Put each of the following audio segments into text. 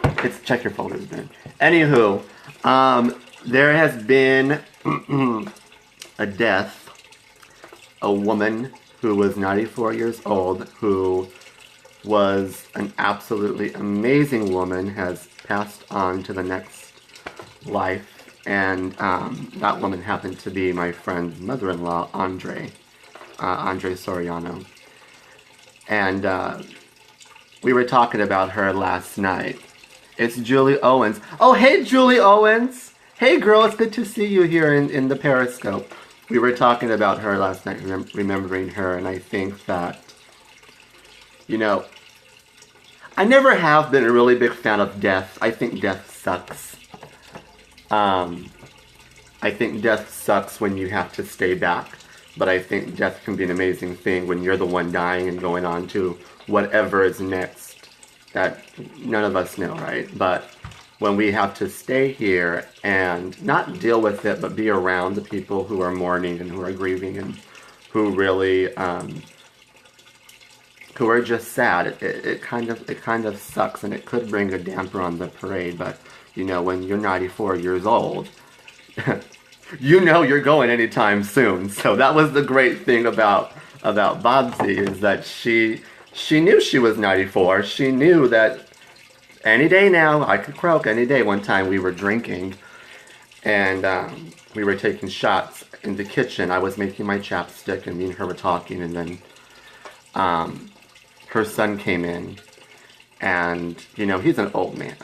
It's check your folders, man. Anywho, there has been a death. A woman who was 94 years old, who was an absolutely amazing woman, has passed on to the next life, and that woman happened to be my friend's mother-in-law, Andre Soriano, and we were talking about her last night. It's Julie Owens. Oh, hey, Julie Owens! Hey, girl, it's good to see you here in the Periscope. We were talking about her last night, remembering her, and I think that, you know, I never have been a really big fan of death. I think death sucks. I think death sucks when you have to stay back, but I think death can be an amazing thing when you're the one dying and going on to whatever is next that none of us know, right? But when we have to stay here and not deal with it, but be around the people who are mourning and who are grieving and who really, who are just sad, it kind of sucks, and it could bring a damper on the parade. But you know, when you're 94 years old, you know you're going anytime soon. So that was the great thing about Bobsy, is that she knew she was 94. She knew that any day now, I could croak any day. One time we were drinking, and we were taking shots in the kitchen. I was making my chapstick, and me and her were talking, and then her son came in, and, you know, he's an old man,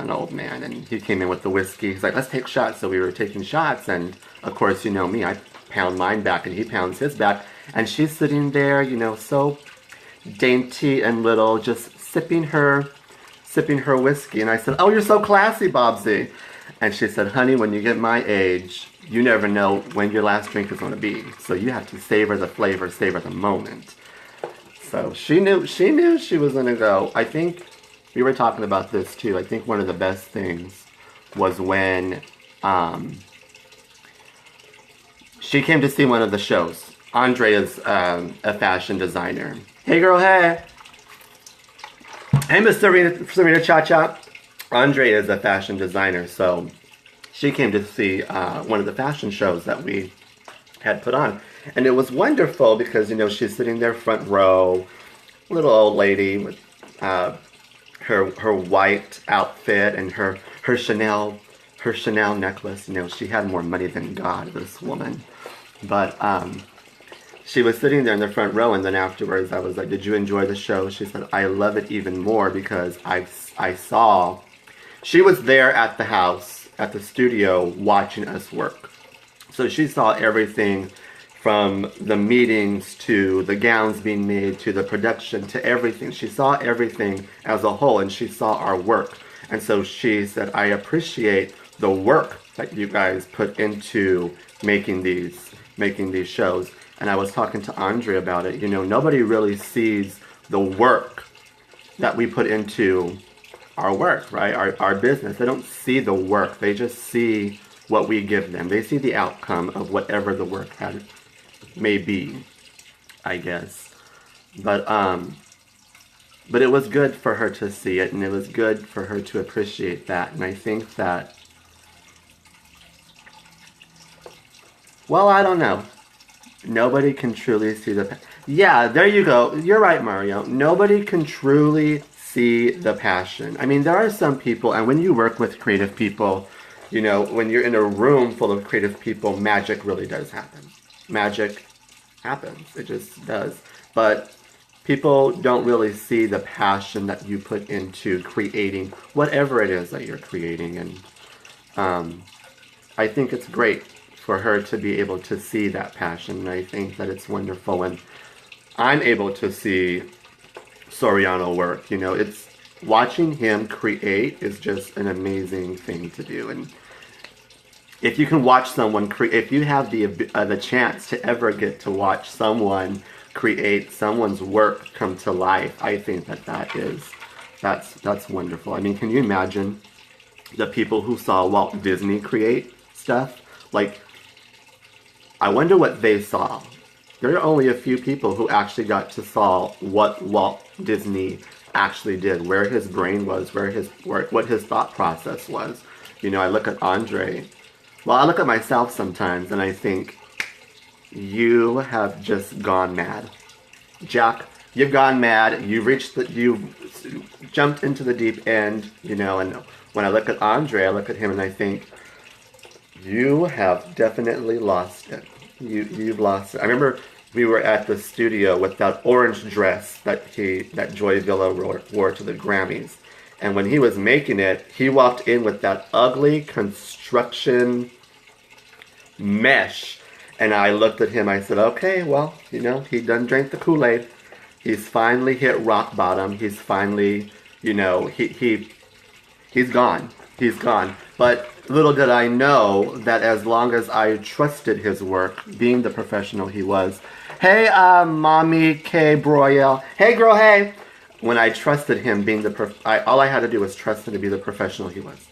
and he came in with the whiskey. He's like, let's take shots. So we were taking shots, and of course, you know me, I pound mine back, and he pounds his back, and she's sitting there, you know, so dainty and little, just sipping her whiskey. And I said, oh, you're so classy, Bobsy. And she said, honey, when you get my age, you never know when your last drink is going to be. So you have to savor the flavor, savor the moment. So she knew she was going to go. I think we were talking about this too. I think one of the best things was when she came to see one of the shows. Andre is a fashion designer. Hey, girl, hey. Hey, Miss Serena Cha-Cha. Andre is a fashion designer, so she came to see one of the fashion shows that we had put on. And it was wonderful because, you know, she's sitting there front row, little old lady with her white outfit and her Chanel necklace. You know, she had more money than God, this woman. But she was sitting there in the front row, and then afterwards I was like, did you enjoy the show? She said, I love it even more because I saw, she was there at the house, at the studio, watching us work. So she saw everything from the meetings to the gowns being made to the production to everything. She saw everything as a whole, and she saw our work. And so she said, I appreciate the work that you guys put into making these shows. And I was talking to Andre about it. You know, nobody really sees the work that we put into our work, right? Our business. They don't see the work. They just see what we give them. They see the outcome of whatever the work may be, I guess. But it was good for her to see it, and it was good for her to appreciate that. And I think that, well, I don't know. Nobody can truly see the... Yeah, there you go. You're right, Mario. Nobody can truly see the passion. I mean, there are some people, and when you work with creative people, you know, when you're in a room full of creative people, magic really does happen. Magic happens. It just does. But people don't really see the passion that you put into creating whatever it is that you're creating. And I think it's great for her to be able to see that passion. And I think that it's wonderful when I'm able to see Soriano work. You know, it's watching him create is just an amazing thing to do. And if you can watch someone create, if you have the chance to ever get to watch someone create someone's work come to life, I think that's wonderful. I mean, can you imagine the people who saw Walt Disney create stuff? Like, I wonder what they saw. There are only a few people who actually got to saw what Walt Disney actually did, where his brain was, what his thought process was. You know, I look at Andre. Well, I look at myself sometimes and I think, you have just gone mad. Jack, you've gone mad. You've jumped into the deep end, you know, and when I look at Andre, I look at him and I think, you have definitely lost it. You've lost it. I remember we were at the studio with that orange dress that Joy Villa wore to the Grammys. And when he was making it, he walked in with that ugly construction mesh. And I looked at him, I said, okay, well, you know, he done drank the Kool-Aid. He's finally hit rock bottom. He's finally, you know, he's gone. He's gone. But little did I know that as long as I trusted his work, being the professional he was. Hey, Mommy K. Broyel. Hey, girl, hey. When I trusted him being all I had to do was trust him to be the professional he was.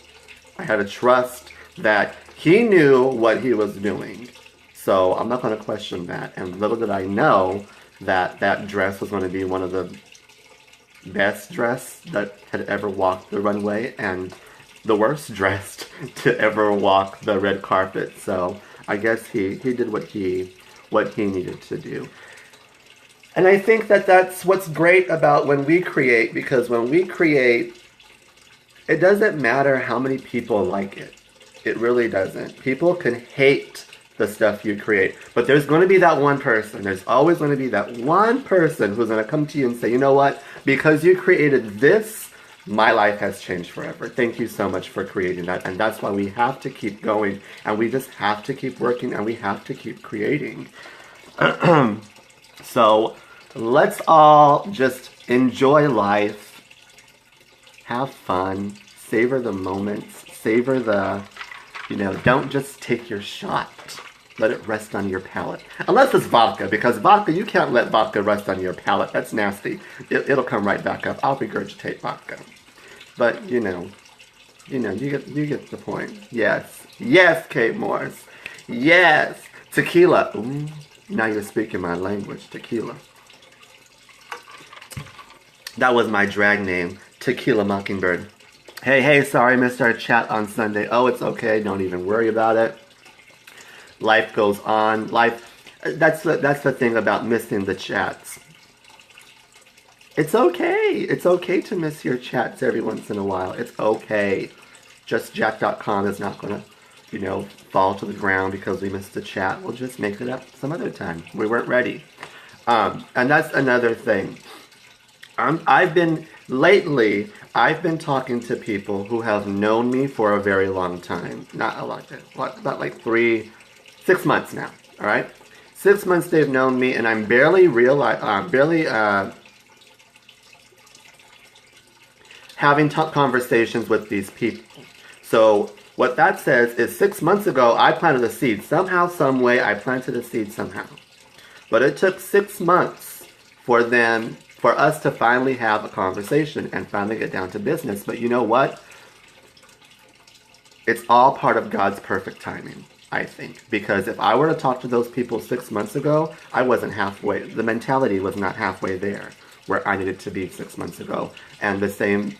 I had to trust that he knew what he was doing. So I'm not going to question that. And little did I know that that dress was going to be one of the best dress that had ever walked the runway and the worst dressed to ever walk the red carpet. So I guess he did what he needed to do. And I think that that's what's great about when we create, because when we create, it doesn't matter how many people like it. It really doesn't. People can hate the stuff you create, but there's going to be that one person. There's always going to be that one person who's going to come to you and say, you know what? Because you created this, my life has changed forever. Thank you so much for creating that. And that's why we have to keep going, and we just have to keep working, and we have to keep creating. So let's all just enjoy life, have fun, savor the moments, savor the, you know, don't just take your shot. Let it rest on your palate. Unless it's vodka, because vodka, you can't let vodka rest on your palate. That's nasty. It'll come right back up. I'll regurgitate vodka. But, you get the point. Yes. Yes, Kate Morse. Yes. Tequila. Ooh, now you're speaking my language. Tequila. That was my drag name. Tequila Mockingbird. Hey, sorry, missed our chat on Sunday. Oh, it's okay. Don't even worry about it. Life goes on. That's the thing about missing the chats. It's okay. It's okay to miss your chats every once in a while. It's okay. JustJack.com is not going to, fall to the ground because we missed the chat. We'll just make it up some other time. We weren't ready. And that's another thing. I've been talking to people who have known me for a very long time. Not a lot, about like 6 months now. All right, 6 months they've known me, and I'm barely having conversations with these people. So what that says is 6 months ago I planted a seed. Somehow, some way, I planted a seed somehow. But it took 6 months for us to finally have a conversation and finally get down to business. But you know what? It's all part of God's perfect timing, I think. Because if I were to talk to those people 6 months ago, I wasn't halfway. The mentality was not halfway there where I needed to be 6 months ago. And the same,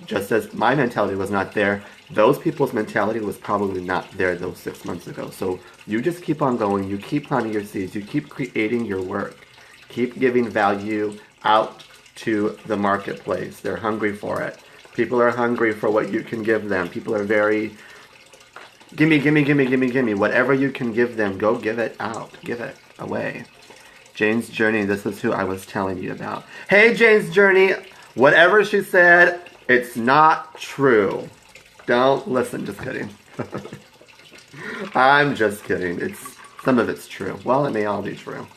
just as my mentality was not there, those people's mentality was probably not there those 6 months ago. So you just keep on going. You keep planting your seeds. You keep creating your work. Keep giving value out to the marketplace. They're hungry for it. People are hungry for what you can give them. People are very, gimme. Whatever you can give them, go give it out. Give it away. Jane's Journey, this is who I was telling you about. Hey, Jane's Journey, whatever she said, it's not true. Don't listen, just kidding. I'm just kidding. Some of it's true. Well, it may all be true.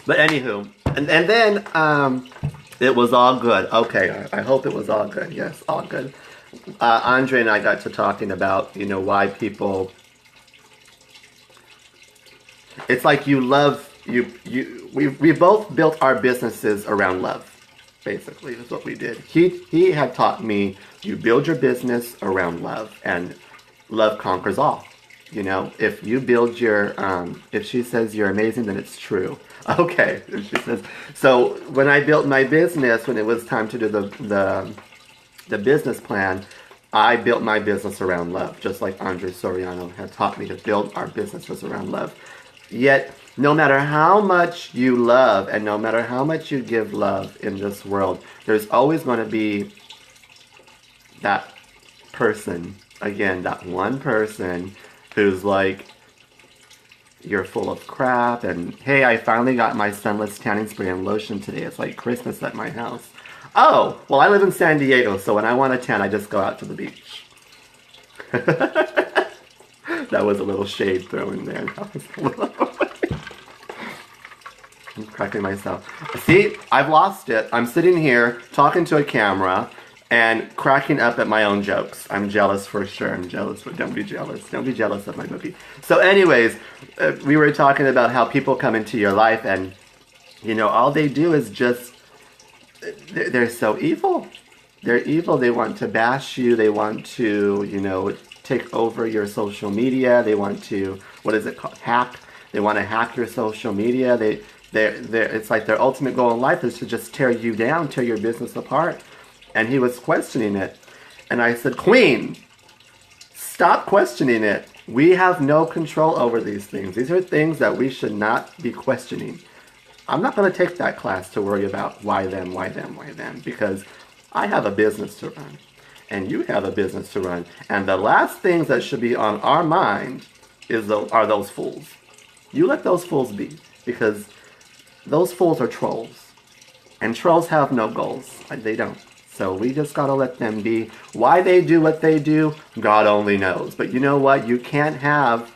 But anywho, and then it was all good. Okay, I hope it was all good. Yes, all good. Andre and I got to talking about, why people. It's like we both built our businesses around love. Basically, is what we did. He had taught me you build your business around love, and love conquers all. You know, if you build your, if she says you're amazing, then it's true. Okay, if she says. So when I built my business, when it was time to do the business plan, I built my business around love, just like Andre Soriano had taught me to build our businesses around love. Yet, no matter how much you love and no matter how much you give love in this world, there's always going to be that person, again, that one person who's like, you're full of crap, and hey, I finally got my sunless tanning spray and lotion today. It's like Christmas at my house. Oh, well, I live in San Diego, so when I want a tan, I just go out to the beach. That was a little shade thrown in there. I'm cracking myself. See, I've lost it. I'm sitting here talking to a camera and cracking up at my own jokes. I'm jealous for sure. I'm jealous, but don't be jealous. Don't be jealous of my movie. So anyways, we were talking about how people come into your life and, you know, all they do is just, they're so evil. They're evil. They want to bash you. They want to, you know, take over your social media. They want to, what is it called? Hack. They want to hack your social media. It's like their ultimate goal in life is to just tear you down, tear your business apart. And he was questioning it. And I said, Queen, stop questioning it. We have no control over these things. These are things that we should not be questioning. I'm not going to take that class to worry about why them, because I have a business to run. And you have a business to run. And the last things that should be on our mind are those fools. You let those fools be, because those fools are trolls. And trolls have no goals. They don't. So we just gotta let them be. Why they do what they do, God only knows. But you know what? You can't have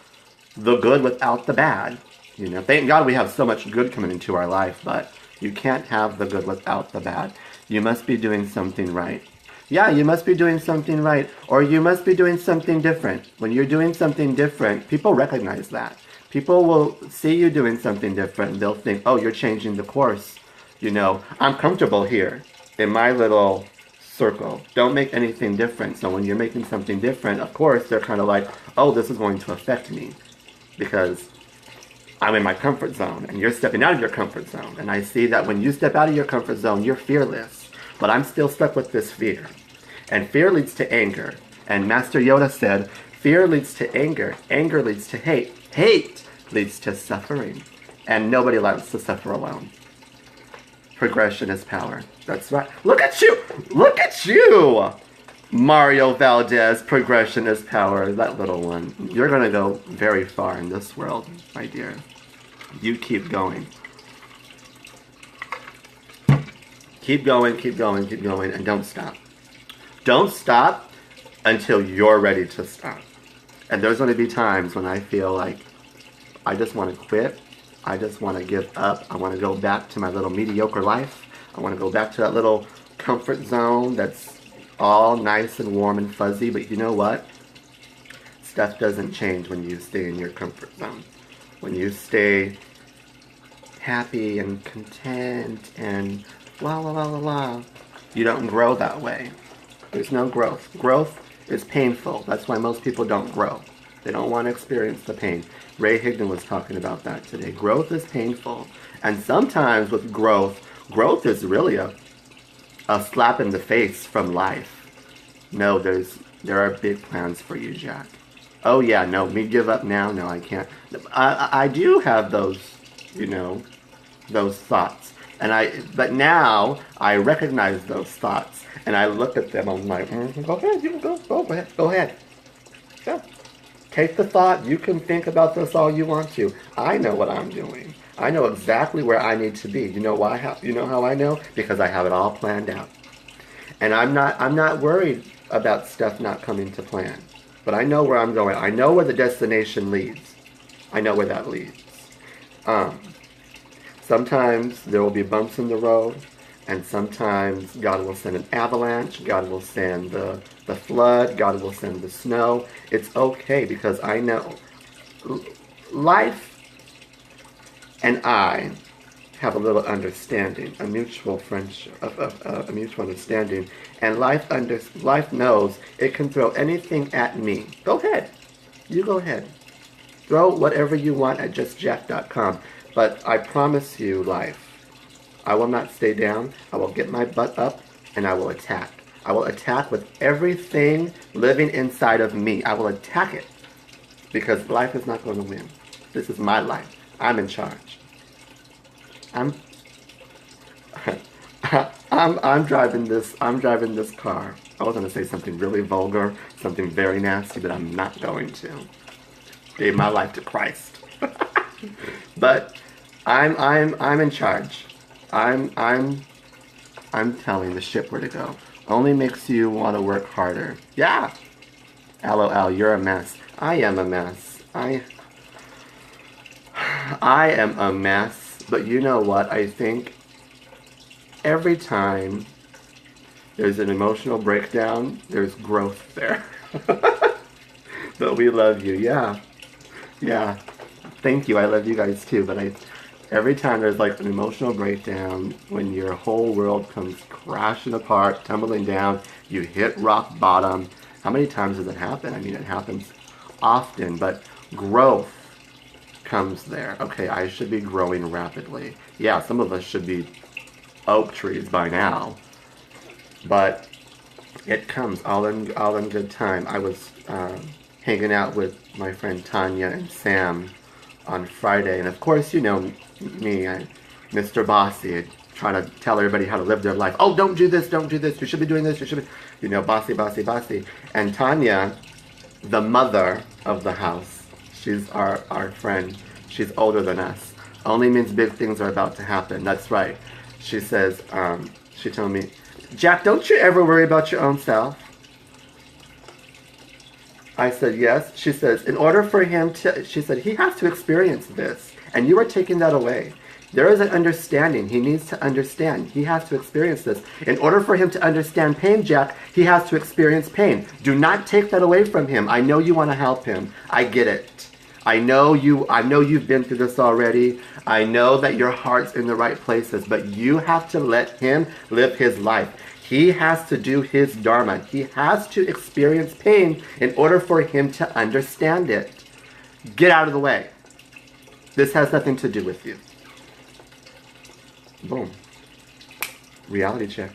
the good without the bad. You know, thank God we have so much good coming into our life, but you can't have the good without the bad. You must be doing something right. Yeah, you must be doing something right, or you must be doing something different. When you're doing something different, people recognize that. People will see you doing something different. They'll think, oh, you're changing the course. You know, I'm comfortable here in my little circle. Don't make anything different. So when you're making something different, of course, they're kind of like, oh, this is going to affect me because I'm in my comfort zone and you're stepping out of your comfort zone. And I see that when you step out of your comfort zone, you're fearless. But I'm still stuck with this fear. And fear leads to anger. And Master Yoda said, fear leads to anger. Anger leads to hate. Hate leads to suffering. And nobody likes to suffer alone. Progression is power. That's right. Look at you! Look at you! Mario Valdez, progression is power. That little one. You're going to go very far in this world, my dear. You keep going. Keep going, keep going, keep going, and don't stop. Don't stop until you're ready to stop. And there's going to be times when I feel like I just want to quit. I just want to give up. I want to go back to my little mediocre life. I want to go back to that little comfort zone that's all nice and warm and fuzzy. But you know what? Stuff doesn't change when you stay in your comfort zone. When you stay happy and content and la la la la la, you don't grow that way. There's no growth. Growth is painful. That's why most people don't grow. They don't want to experience the pain. Ray Higdon was talking about that today. Growth is painful. And sometimes with growth is really a slap in the face from life. No, there are big plans for you, Jack. Oh yeah, no, me give up now? No, I can't. I do have those, you know, those thoughts. But now I recognize those thoughts. And I look at them, I'm like, go ahead, you can go ahead. Yeah. Take the thought. You can think about this all you want to. I know what I'm doing. I know exactly where I need to be. You know why? You know how I know? Because I have it all planned out. And I'm not worried about stuff not coming to plan. But I know where I'm going. I know where the destination leads. I know where that leads. Sometimes there will be bumps in the road. And sometimes God will send an avalanche. God will send the flood. God will send the snow. It's okay because I know life and I have a little understanding, a mutual friendship, a mutual understanding. And life knows it can throw anything at me. Go ahead. You go ahead. Throw whatever you want at justjack.com. But I promise you, life, I will not stay down. I will get my butt up and I will attack. I will attack with everything living inside of me. I will attack it because life is not going to win. This is my life. I'm in charge. I'm driving this. I'm driving this car. I was going to say something really vulgar, something very nasty, but I'm not going to. Gave my life to Christ. But I'm in charge. I'm telling the ship where to go. Only makes you want to work harder. Yeah. LOL, you're a mess. I am a mess. I am a mess. But you know what? I think every time there's an emotional breakdown, there's growth there. But we love you. Yeah. Yeah. Thank you. I love you guys too. But every time there's like an emotional breakdown, when your whole world comes crashing apart, tumbling down, you hit rock bottom. How many times does it happen? I mean, it happens often, but growth comes there. Okay, I should be growing rapidly. Yeah, some of us should be oak trees by now, but it comes all in good time. I was hanging out with my friend Tanya and Sam on Friday, and of course, you know me, Mr. Bossy, trying to tell everybody how to live their life. Oh, don't do this, don't do this. You should be doing this. You should be, you know, bossy, bossy, bossy. And Tanya, the mother of the house, she's our friend. She's older than us. Only means big things are about to happen. That's right. She says, she told me, Jack, don't you ever worry about your own self? I said, yes. She says, in order for him to, she said, he has to experience this. And you are taking that away. There is an understanding. He needs to understand. He has to experience this. In order for him to understand pain, Jack, he has to experience pain. Do not take that away from him. I know you want to help him. I get it. I know you've been through this already. I know that your heart's in the right places, but you have to let him live his life. He has to do his dharma. He has to experience pain in order for him to understand it. Get out of the way. This has nothing to do with you. Boom. Reality check.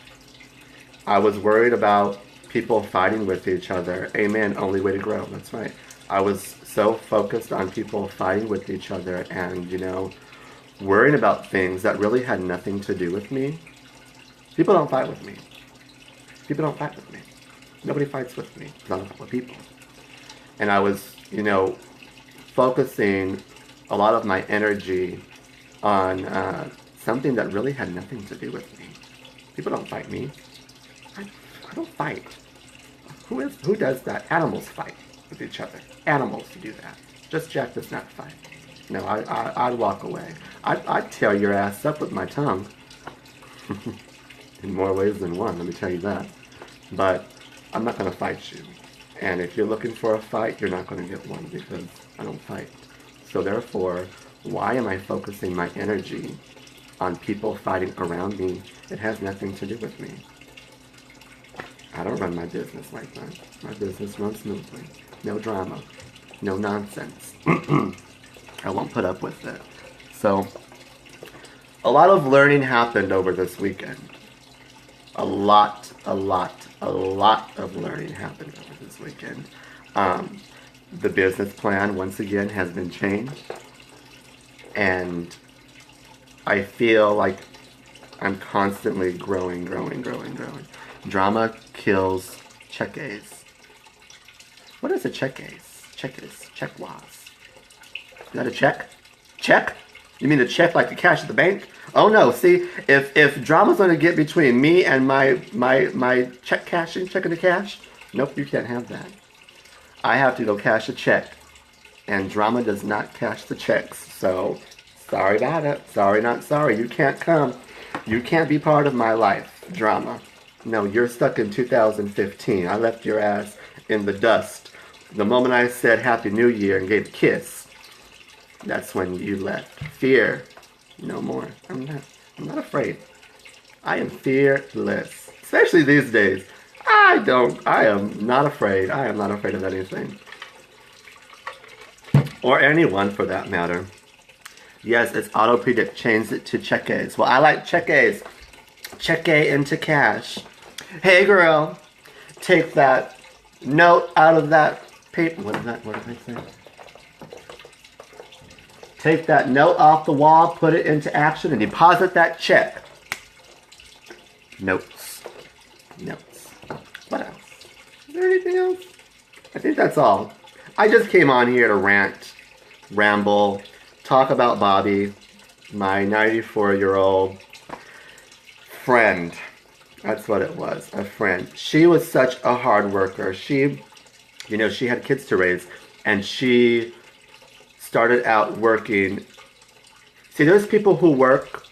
I was worried about people fighting with each other. Amen. Only way to grow. That's right. I was so focused on people fighting with each other and, you know, worrying about things that really had nothing to do with me. People don't fight with me. People don't fight with me. Nobody fights with me. Not a couple of people. And I was, you know, focusing a lot of my energy on something that really had nothing to do with me. People don't fight me. I don't fight. Who does that? Animals fight with each other. Animals do that. Just Jack does not fight. No, I'd walk away. I'd tear your ass up with my tongue. In more ways than one, let me tell you that. But I'm not going to fight you. And if you're looking for a fight, you're not going to get one because I don't fight. So therefore, why am I focusing my energy on people fighting around me? It has nothing to do with me. I don't run my business like that. My business runs smoothly. No drama. No nonsense. I won't put up with it. So, a lot of learning happened over this weekend. A lot of learning happened over this weekend. The business plan, once again, has been changed. And I feel like I'm constantly growing. Drama kills check-ace. What is a check-ace? Check-ace. Check-was. Is that a check? Check? You mean a check like the cash at the bank? Oh no, see, if drama's gonna get between me and my check cashing, checking the cash, nope, you can't have that. I have to go cash a check. And drama does not cash the checks. So, sorry about it. Sorry, not sorry. You can't come. You can't be part of my life, drama. No, you're stuck in 2015. I left your ass in the dust. The moment I said Happy New Year and gave a kiss, that's when you left. Fear. No more. I'm not afraid. I am fearless. Especially these days. I am not afraid. I am not afraid of anything. Or anyone for that matter. Yes, it's auto predict. Change it to cheques. Well, I like cheques. Cheque into cash. Hey girl, take that note out of that paper. What did I say? Take that note off the wall, put it into action, and deposit that check. Notes. Notes. What else? Is there anything else? I think that's all. I just came on here to rant, ramble, talk about Bobby, my 94-year-old friend. That's what it was, a friend. She was such a hard worker. She had kids to raise, and she started out working. See, there's people who work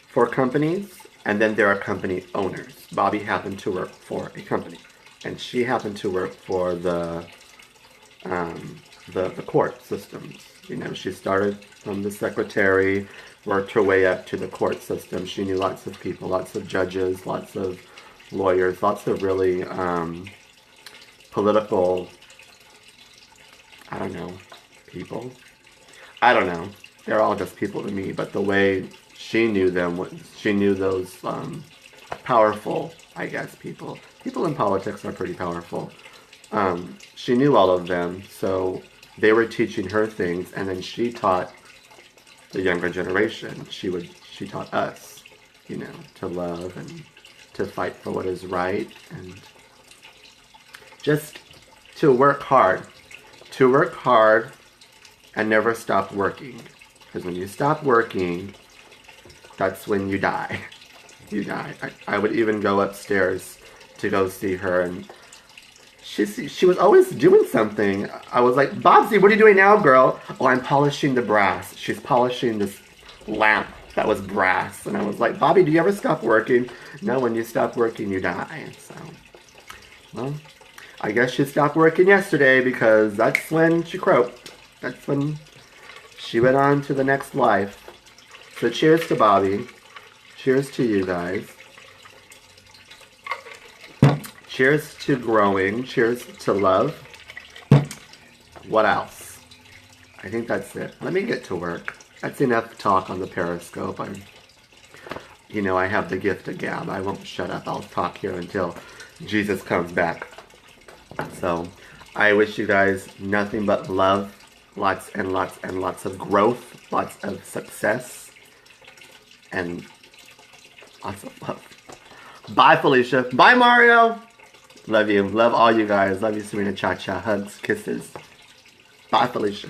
for companies, and then there are company owners. Bobby happened to work for a company, and she happened to work for the court systems. She started from the secretary, worked her way up to the court system. She knew lots of people, lots of judges, lots of lawyers, lots of really political, I don't know, people. I don't know. They're all just people to me, but the way she knew them, she knew those powerful, I guess, people. People in politics are pretty powerful. She knew all of them, so they were teaching her things, and then she taught the younger generation. She taught us, to love and to fight for what is right, and just to work hard. To work hard and never stop working. Because when you stop working, that's when you die. You die. I would even go upstairs to go see her, and she was always doing something. I was like, Bobsy, what are you doing now, girl? Oh, I'm polishing the brass. She's polishing this lamp that was brass. And I was like, Bobby, do you ever stop working? No, when you stop working, you die. So, well, I guess she stopped working yesterday because that's when she croaked. That's when she went on to the next life. So cheers to Bobby. Cheers to you guys. Cheers to growing. Cheers to love. What else? I think that's it. Let me get to work. That's enough talk on the Periscope. I have the gift of gab. I won't shut up. I'll talk here until Jesus comes back. So, I wish you guys nothing but love. Lots and lots and lots of growth. Lots of success. And lots of love. Bye, Felicia. Bye, Mario. Love you. Love all you guys. Love you, Serena Cha-Cha. Hugs, kisses. Bye, Felicia.